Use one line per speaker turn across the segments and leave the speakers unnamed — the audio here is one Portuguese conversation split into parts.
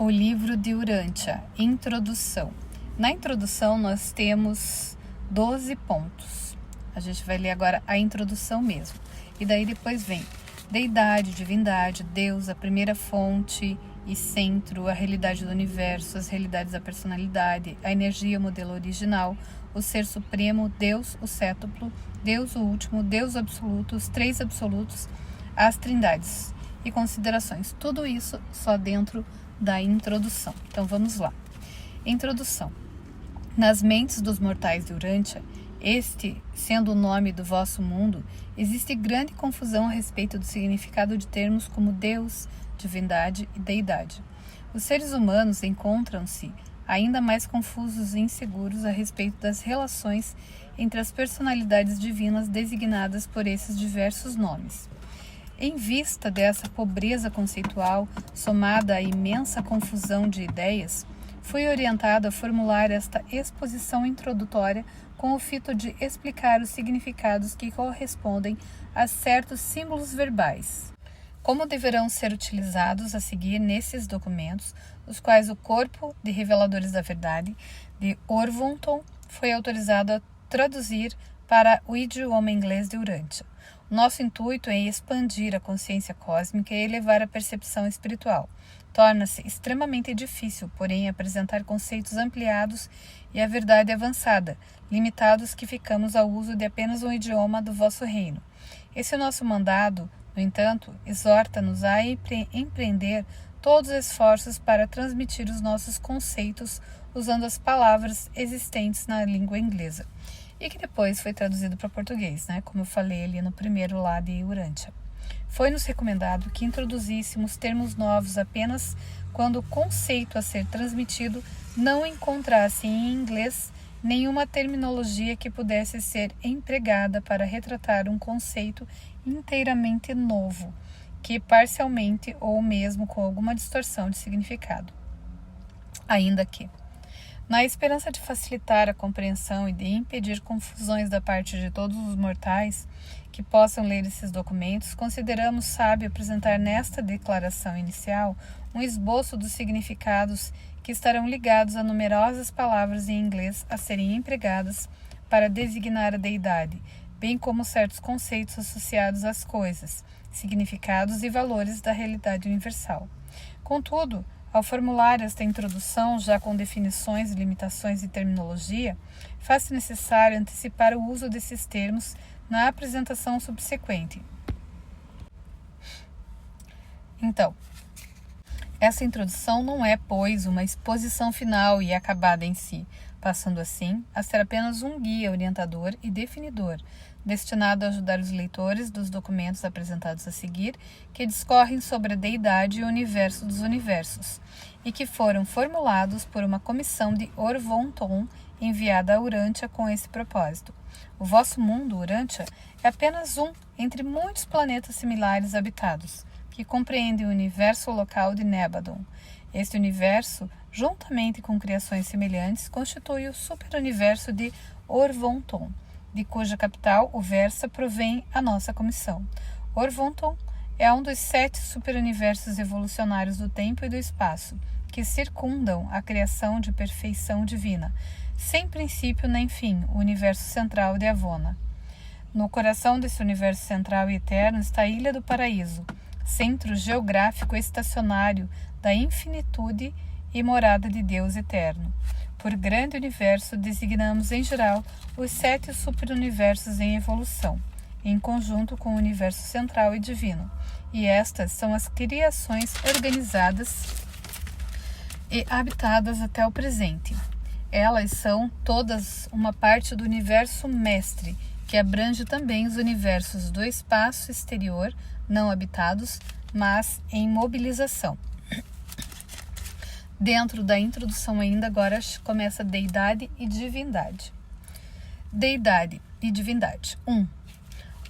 O livro de Urântia, Introdução. Na introdução nós temos 12 pontos. A gente vai ler agora a introdução mesmo. E daí depois vem deidade, divindade, Deus, a primeira fonte e centro, a realidade do universo, as realidades da personalidade, a energia, o modelo original, o ser supremo, Deus, o cétuplo, Deus, o último, Deus absoluto, os três absolutos, as trindades e considerações. Tudo isso só dentro da introdução. Então vamos lá. Introdução. Nas mentes dos mortais de Urântia, este sendo o nome do vosso mundo, existe grande confusão a respeito do significado de termos como Deus, divindade e deidade. Os seres humanos encontram-se ainda mais confusos e inseguros a respeito das relações entre as personalidades divinas designadas por esses diversos nomes. Em vista dessa pobreza conceitual, somada à imensa confusão de ideias, fui orientado a formular esta exposição introdutória com o fito de explicar os significados que correspondem a certos símbolos verbais. Como deverão ser utilizados a seguir nesses documentos, os quais o Corpo de Reveladores da Verdade, de Orvonton, foi autorizado a traduzir para o idioma inglês de Urântia. Nosso intuito é expandir a consciência cósmica e elevar a percepção espiritual. Torna-se extremamente difícil, porém, apresentar conceitos ampliados e a verdade avançada, limitados que ficamos ao uso de apenas um idioma do vosso reino. Esse nosso mandado, no entanto, exorta-nos a empreender todos os esforços para transmitir os nossos conceitos usando as palavras existentes na língua inglesa. E que depois foi traduzido para português, como eu falei ali no primeiro lá de Urântia. Foi-nos recomendado que introduzíssemos termos novos apenas quando o conceito a ser transmitido não encontrasse em inglês nenhuma terminologia que pudesse ser empregada para retratar um conceito inteiramente novo, que parcialmente ou mesmo com alguma distorção de significado. Ainda que, na esperança de facilitar a compreensão e de impedir confusões da parte de todos os mortais que possam ler esses documentos, consideramos sábio apresentar nesta declaração inicial um esboço dos significados que estarão ligados a numerosas palavras em inglês a serem empregadas para designar a deidade, bem como certos conceitos associados às coisas, significados e valores da realidade universal. Contudo, ao formular esta introdução, já com definições, limitações e terminologia, faz-se necessário antecipar o uso desses termos na apresentação subsequente. Então, essa introdução não é, pois, uma exposição final e acabada em si, passando assim a ser apenas um guia orientador e definidor, destinado a ajudar os leitores dos documentos apresentados a seguir, que discorrem sobre a deidade e o universo dos universos, e que foram formulados por uma comissão de Orvonton enviada a Urântia com esse propósito. O vosso mundo, Urântia, é apenas um entre muitos planetas similares habitados, que compreendem o universo local de Nebadon. Este universo, juntamente com criações semelhantes, constitui o superuniverso de Orvonton, de cuja capital, o Versa, provém a nossa comissão. Orvonton é um dos 7 superuniversos evolucionários do tempo e do espaço, que circundam a criação de perfeição divina, sem princípio nem fim, o universo central de Avona. No coração desse universo central e eterno está a Ilha do Paraíso, centro geográfico estacionário da infinitude e morada de Deus eterno. Por grande universo, designamos em geral os 7 superuniversos em evolução, em conjunto com o universo central e divino, e estas são as criações organizadas e habitadas até o presente. Elas são todas uma parte do universo mestre, que abrange também os universos do espaço exterior, não habitados, mas em mobilização. Dentro da introdução ainda, agora começa deidade e divindade. Deidade e divindade. 1.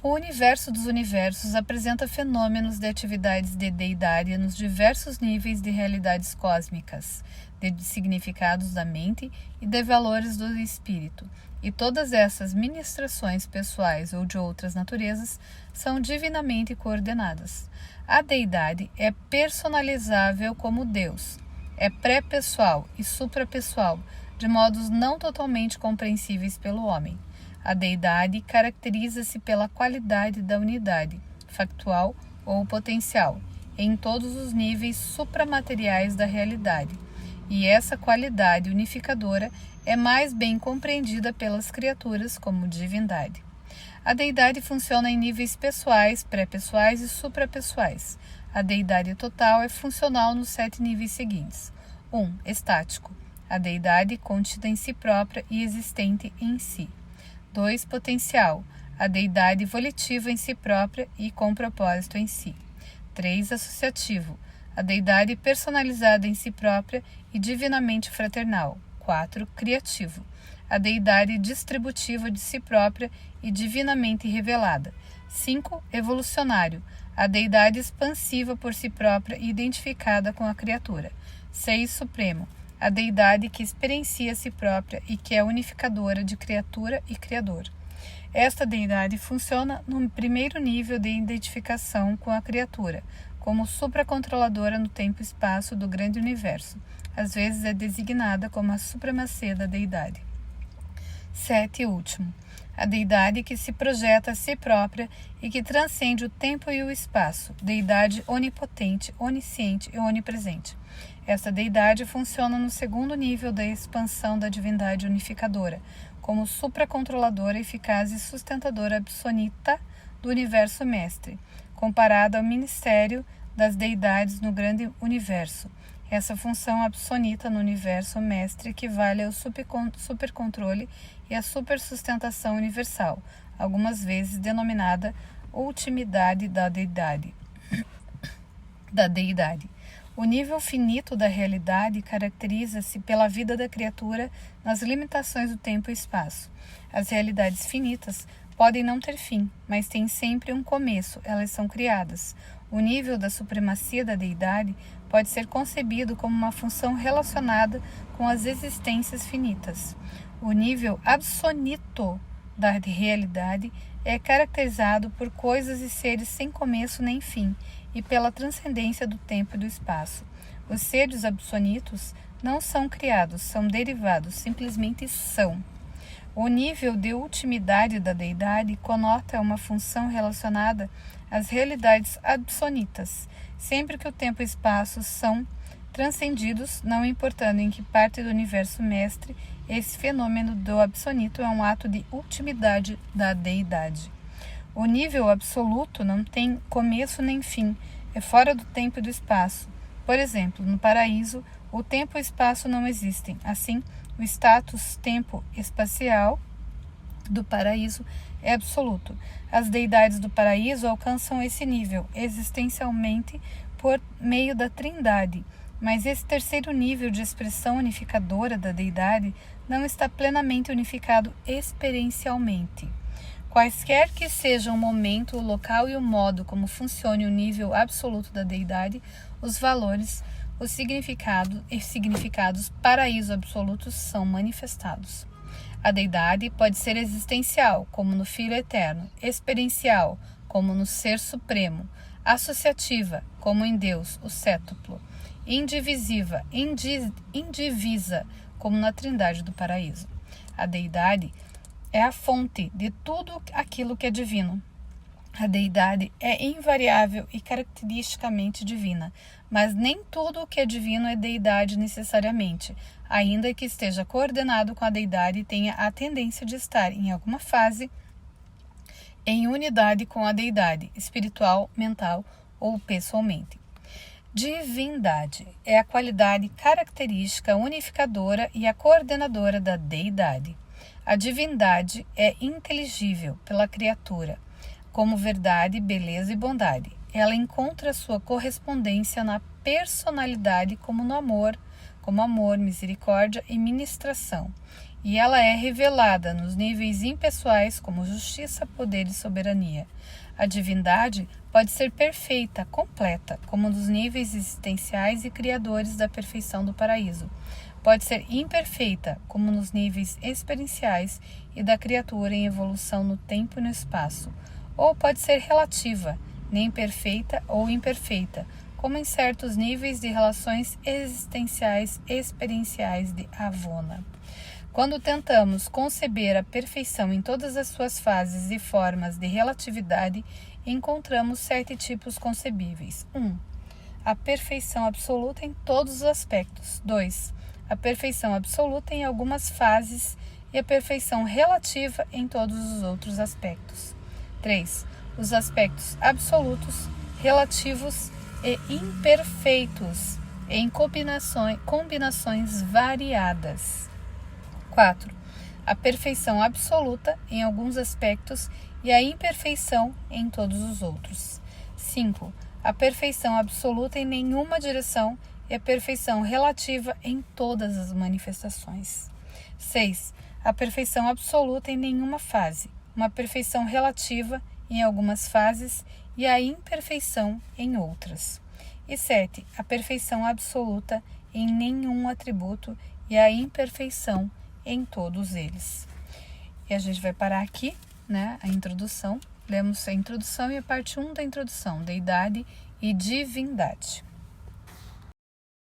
O universo dos universos apresenta fenômenos de atividades de deidade nos diversos níveis de realidades cósmicas, de significados da mente e de valores do espírito, e todas essas ministrações pessoais ou de outras naturezas são divinamente coordenadas. A deidade é personalizável como Deus, é pré-pessoal e suprapessoal, de modos não totalmente compreensíveis pelo homem. A deidade caracteriza-se pela qualidade da unidade, factual ou potencial, em todos os níveis supramateriais da realidade, e essa qualidade unificadora é mais bem compreendida pelas criaturas como divindade. A deidade funciona em níveis pessoais, pré-pessoais e suprapessoais. A deidade total é funcional nos 7 níveis seguintes. 1. Estático. A deidade contida em si própria e existente em si. 2. Potencial. A deidade volitiva em si própria e com propósito em si. 3. Associativo. A deidade personalizada em si própria e divinamente fraternal. 4. Criativo. A deidade distributiva de si própria e divinamente revelada. 5. Evolucionário. A deidade expansiva por si própria e identificada com a criatura. 6. Supremo. A deidade que experiencia si própria e que é unificadora de criatura e criador. Esta deidade funciona no primeiro nível de identificação com a criatura, como supracontroladora no tempo e espaço do grande universo. Às vezes é designada como a supremacia da deidade. 7. Último. A deidade que se projeta a si própria e que transcende o tempo e o espaço, deidade onipotente, onisciente e onipresente. Esta deidade funciona no segundo nível da expansão da divindade unificadora, como supracontroladora, eficaz e sustentadora absoluta do universo mestre, comparada ao ministério das deidades no grande universo. Essa função absoluta no universo mestre equivale ao supercontrole e à supersustentação universal, algumas vezes denominada ultimidade da deidade. O nível finito da realidade caracteriza-se pela vida da criatura nas limitações do tempo e espaço. As realidades finitas podem não ter fim, mas têm sempre um começo, elas são criadas. O nível da supremacia da deidade pode ser concebido como uma função relacionada com as existências finitas. O nível absoluto da realidade é caracterizado por coisas e seres sem começo nem fim e pela transcendência do tempo e do espaço. Os seres absolutos não são criados, são derivados, simplesmente são. O nível de ultimidade da deidade conota uma função relacionada às realidades absolutas, sempre que o tempo e espaço são transcendidos, não importando em que parte do universo mestre esse fenômeno do absoluto é um ato de ultimidade da deidade. O nível absoluto não tem começo nem fim, é fora do tempo e do espaço. Por exemplo, no paraíso, o tempo e o espaço não existem. Assim, o status tempo-espacial do paraíso é absoluto. As deidades do paraíso alcançam esse nível existencialmente por meio da Trindade, mas esse terceiro nível de expressão unificadora da deidade não está plenamente unificado experiencialmente. Quaisquer que sejam o momento, o local e o modo como funcione o nível absoluto da deidade, os valores, os significados paraíso absolutos são manifestados. A deidade pode ser existencial, como no Filho Eterno, experiencial, como no Ser Supremo, associativa, como em Deus, o Cétuplo, indivisa, como na Trindade do Paraíso. A deidade é a fonte de tudo aquilo que é divino. A deidade é invariável e caracteristicamente divina, mas nem tudo o que é divino é deidade necessariamente, ainda que esteja coordenado com a deidade e tenha a tendência de estar, em alguma fase, em unidade com a deidade, espiritual, mental ou pessoalmente. Divindade é a qualidade característica unificadora e a coordenadora da deidade. A divindade é inteligível pela criatura, como verdade, beleza e bondade. Ela encontra sua correspondência na personalidade como amor, misericórdia e ministração. E ela é revelada nos níveis impessoais como justiça, poder e soberania. A divindade pode ser perfeita, completa, como nos níveis existenciais e criadores da perfeição do paraíso. Pode ser imperfeita, como nos níveis experienciais e da criatura em evolução no tempo e no espaço. Ou pode ser relativa, nem perfeita ou imperfeita, como em certos níveis de relações existenciais experienciais de Avona. Quando tentamos conceber a perfeição em todas as suas fases e formas de relatividade, encontramos 7 tipos concebíveis. 1. A perfeição absoluta em todos os aspectos. 2. A perfeição absoluta em algumas fases e a perfeição relativa em todos os outros aspectos. 3. Os aspectos absolutos, relativos e imperfeitos em combinações variadas. 4. A perfeição absoluta em alguns aspectos e a imperfeição em todos os outros. 5. A perfeição absoluta em nenhuma direção e a perfeição relativa em todas as manifestações. 6. A perfeição absoluta em nenhuma fase, uma perfeição relativa em algumas fases e a imperfeição em outras. E 7. A perfeição absoluta em nenhum atributo e a imperfeição em todos eles. E a gente vai parar aqui, né? A introdução. Lemos a introdução e a parte 1 da introdução, deidade e divindade.